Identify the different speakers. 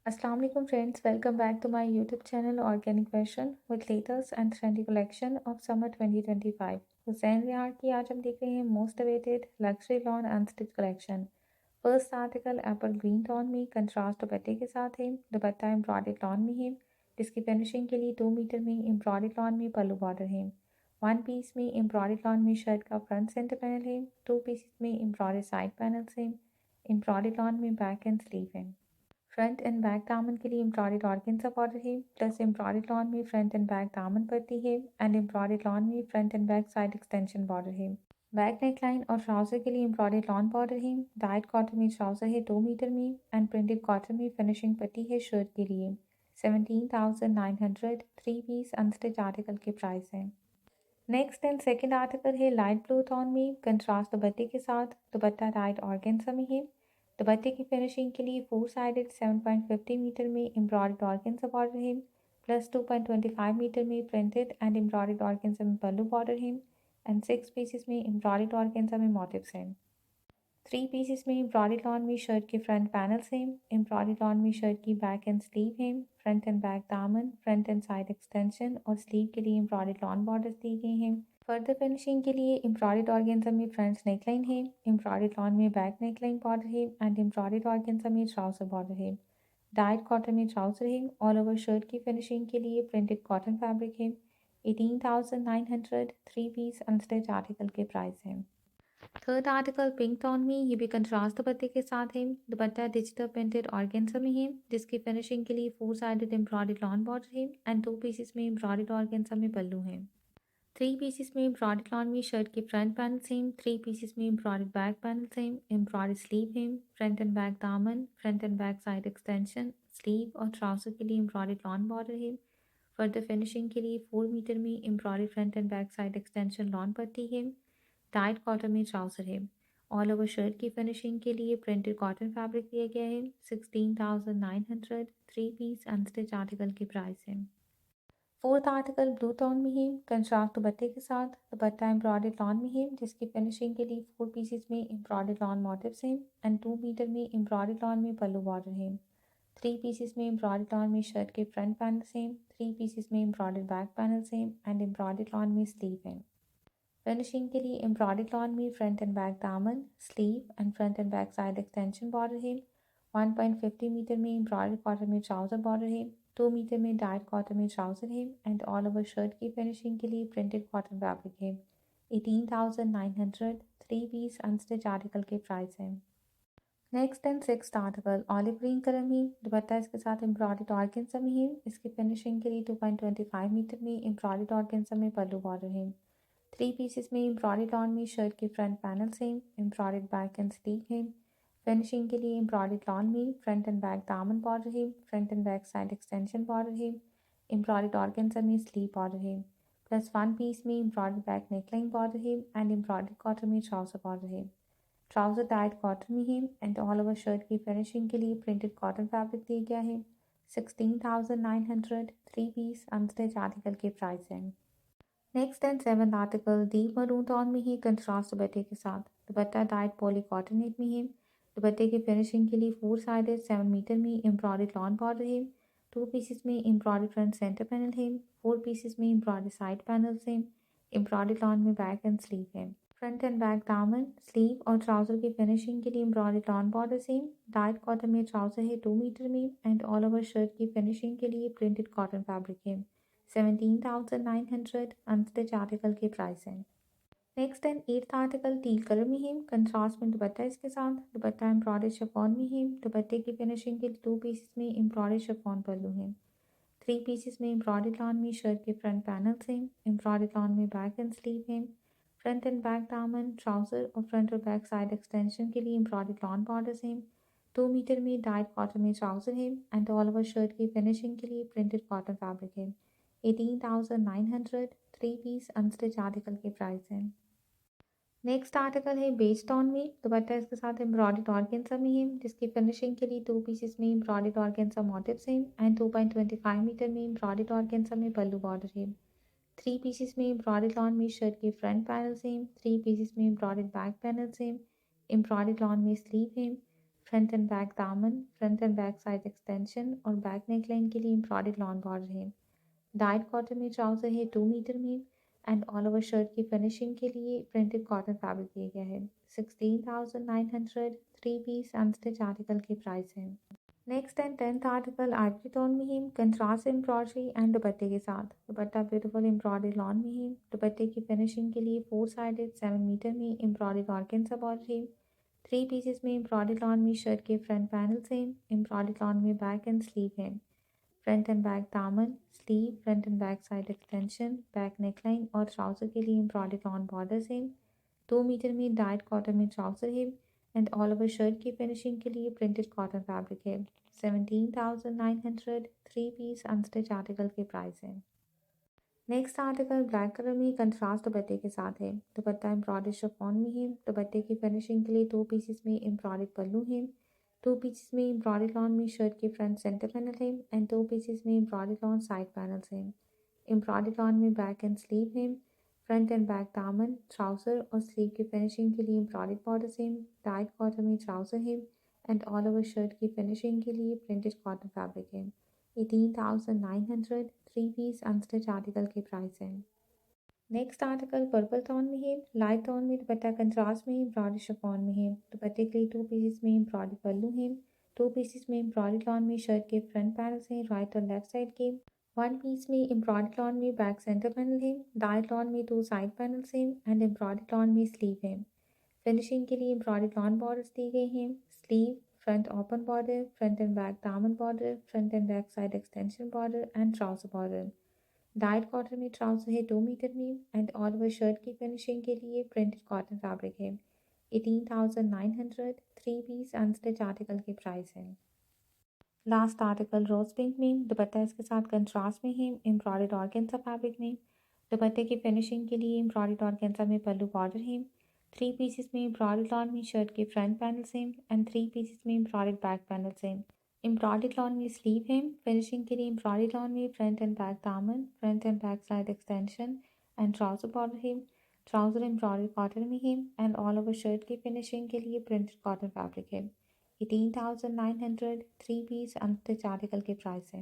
Speaker 1: Assalamu alaikum friends, welcome back to my YouTube channel Organic Fashion with latest and trendy collection of summer 2025. Hussain रिहार की आज हम देख रहे हैं most awaited luxury lawn unstitch collection. First article Apple green tone में contrast दुपट्टे के साथ है। दुपट्टा एम्ब्रॉयडर्ड लॉन में है जिसकी फिनिशिंग के लिए 2 मीटर में एम्ब्रॉयडर्ड लॉन में पल्लू बॉर्डर है। वन पीस में एम्ब्रॉयडर्ड लॉन में शर्ट का फ्रंट सेंटर पैनल है। टू पीसेस में एम्ब्रॉयडर्ड साइड पैनल्स हैं। एम्ब्रॉयडर्ड लॉन में बैक एंड स्लीव है। फ्रंट एंड बैक दामन के लिए एम्ब्रॉयडर्ड ऑर्गेन्जा बॉर्डर है प्लस एम्ब्रॉयडर्ड लॉन में फ्रंट एंड बैक दामन पट्टी है एंड एम्ब्रॉयडर्ड लॉन में front and back side extension border है। बैक नेक लाइन और ट्राउजर के लिए एम्ब्रॉयडर्ड लॉन बॉर्डर है। डाइट कॉटन में ट्राउजर है 2 मीटर में एंड प्रिंटेड कॉटन में फिनिशिंग पट्टी है शर्ट के लिए। 17,900 थ्री पीस अनस्टिच आर्टिकल के प्राइस हैं। नेक्स्ट एंड सेकंड आर्टिकल है लाइट ब्लू टोन में कंट्रास्ट दुपट्टे के साथ। दुपट्टा डाइट ऑर्गेन्जा में है। दुपट्टे की फिनिशिंग के लिए 4 साइडेड 7.50 मीटर में एम्ब्रॉयडर्ड ऑर्गेन्जा बॉर्डर है प्लस 2.25 मीटर में प्रिंटेड एंड एम्ब्रॉयडर्ड ऑर्गेन्जा में पल्लू बॉर्डर है एंड 6 पीसेस में एम्ब्रॉयडर्ड ऑर्गेन्जा में मोटिव्स हैं। 3 पीसेस में एम्ब्रॉयडर्ड लॉन में शर्ट के फ्रंट पैनल्स हैं। एम्ब्रॉयडर्ड लॉन में शर्ट की बैक एंड स्लीव हैं। फ्रंट एंड बैक दामन, फ्रंट एंड साइड एक्सटेंशन और स्लीव के लिए एम्ब्रॉयडर्ड लॉन बॉर्डर्स दिए गए हैं। फर्दर फिनिशिंग के लिए एम्ब्रॉयडर्ड ऑर्गेन्जा में फ्रंट नेकलाइन है। एम्ब्रॉयडर्ड लॉन में बैक नेकलाइन बॉर्डर है एंड एम्ब्रॉयडर्ड ऑर्गेन्जा में ट्राउजर बॉर्डर है। डाइट कॉटन में ट्राउजर है। ऑल ओवर शर्ट की फिनिशिंग के लिए प्रिंटेड कॉटन फैब्रिक है। 18,900 थ्री पीस अनस्टिच आर्टिकल के प्राइस हैं। थर्ड आर्टिकल पिंक टोन में ये भी कंट्रास्ट दुपट्टे के साथ है। दुपट्टा डिजिटल प्रिंटेड ऑर्गेन्जा में है जिसकी फिनिशिंग के लिए 4 साइडेड एम्ब्रॉयडर्ड लॉन बॉर्डर है एंड 2 पीसेस में एम्ब्रॉयडर्ड ऑर्गेन्जा में पल्लू है। 3 पीसेस में एम्ब्रॉयडर्ड लॉन में शर्ट के फ्रंट पैनल सेम। 3 पीसेस में embroidered back panel same. Embroidered sleeve है। फ्रंट एंड बैक दामन, front and back side extension, sleeve और ट्राउजर के लिए एम्ब्रॉयडर्ड लॉन बॉर्डर है। फर्दर फिनिशिंग के लिए 4 मीटर में embroidered front and back side extension lawn पट्टी है। टाइट कॉटन में ट्राउजर है। ऑल ओवर शर्ट की फिनिशिंग के लिए प्रिंटेड कॉटन फैब्रिक दिया गया है। 16,900 थ्री पीस अनस्टिच आर्टिकल की प्राइस है। फोर्थ आर्टिकल ब्लू टोन में है कंट्रास्ट दुपट्टे के साथ। दुपट्टा एम्ब्रॉयडर्ड लॉन में है जिसकी फिनिशिंग के लिए 4 पीसेस में एम्ब्रॉयडर्ड लॉन मोटिव्स हैं एंड 2 मीटर में एम्ब्रॉयडर्ड लॉन में पल्लू बॉर्डर है। 3 पीसेस में एम्ब्रॉयडर्ड लॉन में शर्ट के फ्रंट पैनल सेम। 3 पीसेस में embroidered back panel same and embroidered lawn में स्लीव है। फिनिशिंग के लिए एम्ब्रॉयडर्ड लॉन में फ्रंट एंड बैक दामन, sleeve and front and back side extension border है। 1.50 मीटर में एम्ब्रॉयडर्ड कॉटन में ट्राउजर बॉर्डर है। 2 मीटर में डाइट कॉटन में ट्राउजर है एंड ऑल ओवर शर्ट की फिनिशिंग के लिए प्रिंटेड कॉटन फैब्रिक है। 18,900 थ्री पीस अनस्टिच आर्टिकल के प्राइस है। Next and sixth article olive green colour में। दुपट्टा इसके साथ एम्ब्रॉयडर्ड ऑर्गेन्जा में है। इसकी फिनिशिंग के लिए 2.25 मीटर में एम्ब्रॉयडर्ड ऑर्गेन्जा में पल्लू बॉर्डर है। 3 पीसेस में एम्ब्रॉयडर्ड लॉन में शर्ट के front panel same. Embroidered back and sleeve है। फिनिशिंग के लिए एम्ब्रॉयडर्ड लॉन में फ्रंट एंड बैक दामन बॉर्डर है। Front and back side extension border है। एम्ब्रॉयडर्ड ऑर्गेन्जा में स्लीव बॉर्डर है। प्लस 1 पीस में एम्ब्रॉयडर्ड बैक नेकलाइन बॉर्डर है एंड एम्ब्रॉयडर्ड कॉटन में ट्राउजर बॉर्डर है। ट्राउजर डाइट कॉटन में है एंड ऑल ओवर शर्ट की फिनिशिंग के लिए प्रिंटेड कॉटन फैब्रिक दिया गया है। 16,900 थ्री पीस अनस्टिच आर्टिकल के प्राइस है। Next and seventh article deep maroon tone में ही कंट्रास्ट दुपट्टे के साथ। दुपट्टा डाइट पॉली कॉटन नेट में है। दुपट्टे की फिनिशिंग के लिए 4 साइडेड 7 मीटर में एम्ब्रॉयडर्ड लॉन बॉर्डर है। 2 पीसेस में एम्ब्रॉयडर्ड फ्रंट सेंटर पैनल है। 4 पीसेस में एम्ब्रॉयडर्ड साइड पैनल्स हैं। एम्ब्रॉयडर्ड लॉन में बैक एंड स्लीव है। फ्रंट एंड बैक दामन, स्लीव और ट्राउजर की फिनिशिंग के लिए embroidered lawn border same. Diet cotton में ट्राउजर है 2 मीटर में एंड ऑल ओवर शर्ट की फिनिशिंग के लिए प्रिंटेड कॉटन फैब्रिक है। 17,900 अनस्टिच आर्टिकल के प्राइस हैं। Next and eighth article teal colour में है कंट्रास्ट में दुपट्टा इसके साथ। दुपट्टा एम्ब्रॉयडर्ड शिफॉन में है। दुपट्टे की फिनिशिंग के 2 पीसेस में एम्ब्रॉयडर्ड शिफॉन पल्लू है। 3 पीसेस में एम्ब्रॉयडर्ड लॉन में शर्ट के फ्रंट पैनल्स हैं। एम्ब्रॉयडर्ड लॉन में बैक एंड स्लीव है। फ्रंट एंड बैक दामन, ट्राउजर और फ्रंट और बैक साइड एक्सटेंशन के लिए एम्ब्रॉयडर्ड लॉन बॉर्डर्स हैं। 2 मीटर में डाइट कॉटन में ट्राउजर है एंड ऑल ओवर शर्ट की फिनिशिंग के लिए प्रिंटेड कॉटन फैब्रिक है। 18,900 थ्री पीस अनस्टिच आर्टिकल के प्राइस हैं। नेक्स्ट आर्टिकल है बेज टोन में। दुपट्टा इसके साथ एम्ब्रॉयडर्ड ऑर्गेन्जा में है जिसकी फिनिशिंग के लिए 2 पीसेस में एम्ब्रॉयडर्ड ऑर्गेन्जा मोटिव्स हैं एंड 2.25 मीटर में एम्ब्रॉयडर्ड ऑर्गेन्जा में पल्लू बॉर्डर है। 3 पीसेस में एम्ब्रॉयडर्ड लॉन में शर्ट के फ्रंट पैनल सेम। 3 पीसेस में embroidered back panel same. Embroidered lawn में स्लीव है। फ्रंट एंड बैक दामन, front and back side extension और बैक नेकलाइन के लिए एम्ब्रॉयडर्ड लॉन बॉर्डर है। डाइट कॉटन में ट्राउज़र है 2 मीटर में एंड ऑल ओवर शर्ट की फिनिशिंग के लिए प्रिंटेड कॉटन फैब्रिक दिया गया है। 16,900 थ्री पीस अनस्टिच आर्टिकल की प्राइस है। Next and 10th article Ivory tone में है कंट्रास्ट एम्ब्रॉयडरी एंड दुपट्टे के साथ। दुपट्टा ब्यूटीफुल एम्ब्रॉयडरी लॉन में है। दुपट्टे की फिनिशिंग के लिए 4 साइडेड 7 मीटर में एम्ब्रॉयडरी ऑर्गेन्जा बॉर्डर है। 3 पीसेस में एम्ब्रॉयडरी लॉन में शर्ट के फ्रंट पैनल्स हैं। एम्ब्रॉयडरी लॉन में बैक एंड स्लीव है। फ्रंट एंड बैक दामन, sleeve, front and back side extension, back neckline और ट्राउज़र के लिए एम्ब्रॉयडरी लॉन बॉर्डर्स हैं। 2 मीटर में डाइट कॉटन में ट्राउज़र है एंड ऑल ओवर शर्ट की फिनिशिंग के लिए प्रिंटेड कॉटन फैब्रिक है। 17,900 थ्री पीस अनस्टिच आर्टिकल की प्राइस है। नेक्स्ट आर्टिकल ब्लैक कलर में कंट्रास्ट दुपट्टे के साथ है। दुपट्टा एम्ब्रॉयडरी शिफॉन में है। दुपट्टे की फिनिशिंग के लिए 2 पीसेस में एम्ब्रॉयडरी पल्लू है। 2 पीसेस में एम्ब्रॉयडरी लॉन में शर्ट के फ्रंट सेंटर पैनल है एंड 2 पीसेस में एम्ब्रॉयडरी लॉन साइड पैनल्स हैं। एम्ब्रॉयडरी लॉन में बैक एंड स्लीव है। फ्रंट एंड बैक दामन, ट्राउज़र और स्लीव की फिनिशिंग के लिए एम्ब्रॉयडरी बॉर्डर्स हैं। डाइट कॉटन में ट्राउज़र है एंड ऑल ओवर शर्ट की फिनिशिंग के लिए प्रिंटेड कॉटन फैब्रिक है। 18,900 थ्री पीस अनस्टिच आर्टिकल की प्राइस है। नेक्स्ट आर्टिकल पर्पल टोन में है। लाइट टोन में दुपट्टा कंट्रास्ट में एम्ब्रॉयडरी शिफॉन में है। दुपट्टे के लिए 2 पीसेस में एम्ब्रॉयडरी पल्लू है। 2 पीसेस में एम्ब्रॉयडरी लॉन में शर्ट के फ्रंट पैनल्स हैं राइट और लेफ्ट साइड के। 1 पीस में एम्ब्रॉयडरी लॉन में बैक सेंटर पैनल है। डाइट लॉन में 2 साइड पैनल्स हैं एंड एम्ब्रॉयडरी लॉन में स्लीव है। फिनिशिंग के लिए एम्ब्रॉयडरी लॉन बॉर्डर्स दिए गए हैं। Sleeve, front open border, front and back दामन border, front and back side extension border and trouser border. Dyed cotton में ट्राउज़र है 2 मीटर में एंड ऑल ओवर शर्ट की फिनिशिंग के लिए प्रिंटेड कॉटन फैब्रिक है। 18,900 थ्री पीस अनस्टिच आर्टिकल की price है। लास्ट आर्टिकल रोज पिंक में दुपट्टा इसके साथ कंट्रास्ट में है एम्ब्रॉयडर्ड ऑर्गेन्जा फैब्रिक में। दुपट्टे की फिनिशिंग के लिए एम्ब्रॉयडर्ड ऑर्गेन्जा में पल्लू बॉर्डर है। 3 पीसेस में एम्ब्रॉयडर्ड लॉन में शर्ट के फ्रंट पैनल्स हैं एंड 3 पीसेस में एम्ब्रॉयडर्ड बैक पैनल्स हैं। एम्ब्रॉयडर्ड लॉन में स्लीव है। फिनिशिंग के लिए एम्ब्रॉयडर्ड लॉन में फ्रंट एंड बैक दामन, front and back side extension and trouser border है। ट्राउज़र एम्ब्रॉयडर्ड कॉटन में है एंड ऑल ओवर शर्ट की फिनिशिंग के लिए प्रिंटेड कॉटन फैब्रिक है। 18,900 थ्री पीस अनस्टिच आर्टिकल की प्राइस है।